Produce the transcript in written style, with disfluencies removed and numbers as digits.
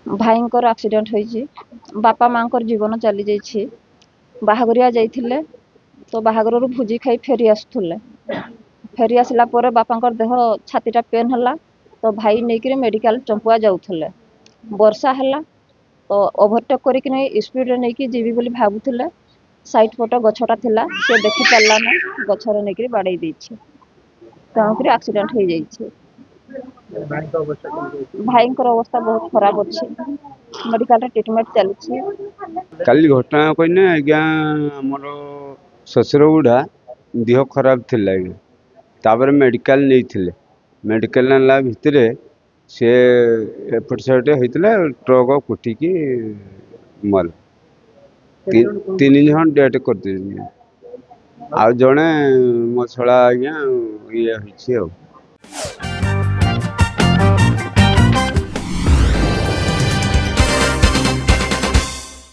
ଭାଇଙ୍କର ଆକ୍ସିଡେଣ୍ଟ ହେଇଛି। ବାପା ମାଙ୍କର ଜୀବନ ଚାଲି ଯାଇଛି। ବାହାଘରିଆ ଯାଇଥିଲେ ତ ବାହାଘରରୁ ଭୋଜି ଖାଇ ଫେରି ଆସୁଥିଲେ। ଫେରି ଆସିଲା ପରେ ବାପାଙ୍କର ଦେହ ଛାତିଟା ପେନ୍ ହେଲା ତ ଭାଇ ନେଇକିରି ମେଡ଼ିକାଲ ଚମ୍ପୁଆ ଯାଉଥିଲେ। ବର୍ଷା ହେଲା ତ ଓଭରଟେକ୍ କରିକି ନେଇ ସ୍ପିଡ଼ରେ ନେଇକି ଯିବି ବୋଲି ଭାବୁଥିଲେ। ସାଇଟ୍ ପଟ ଗଛଟା ଥିଲା, ସେ ଦେଖିପାରିଲା ନାହିଁ, ଗଛରେ ନେଇକିରି ବାଡ଼େଇ ଦେଇଛି। ତେଣୁକରି ଆକ୍ସିଡେଣ୍ଟ ହେଇଯାଇଛି। ଭାଇଙ୍କର ଅବସ୍ଥା ବହୁତ ଖରାପ ଅଛି, ମେଡ଼ିକାଲରେ ଟ୍ରିଟମେଣ୍ଟ ଚାଲିଛି। କାଲି ଘଟଣା କହିନେ ଆଜ୍ଞା ଆମର ଶ୍ୱଶୁର ବୁଢ଼ା ଦେହ ଖରାପ ଥିଲା ଆଜ୍ଞା। ତାପରେ ମେଡ଼ିକାଲ ନେଇଥିଲେ। ମେଡ଼ିକାଲ ନେଲା ଭିତରେ ସେ ଏପଟ ସାଇଡ଼ ହେଇଥିଲା, ଟ୍ରକ୍ କୁଟିକି ମଲା। 3 ଜଣ ଡେଥ୍ କରିଦେଇଛନ୍ତି। ଆଉ ଜଣେ ମଛଳା ଆଜ୍ଞା ଇଏ ହେଇଛି ଆଉ।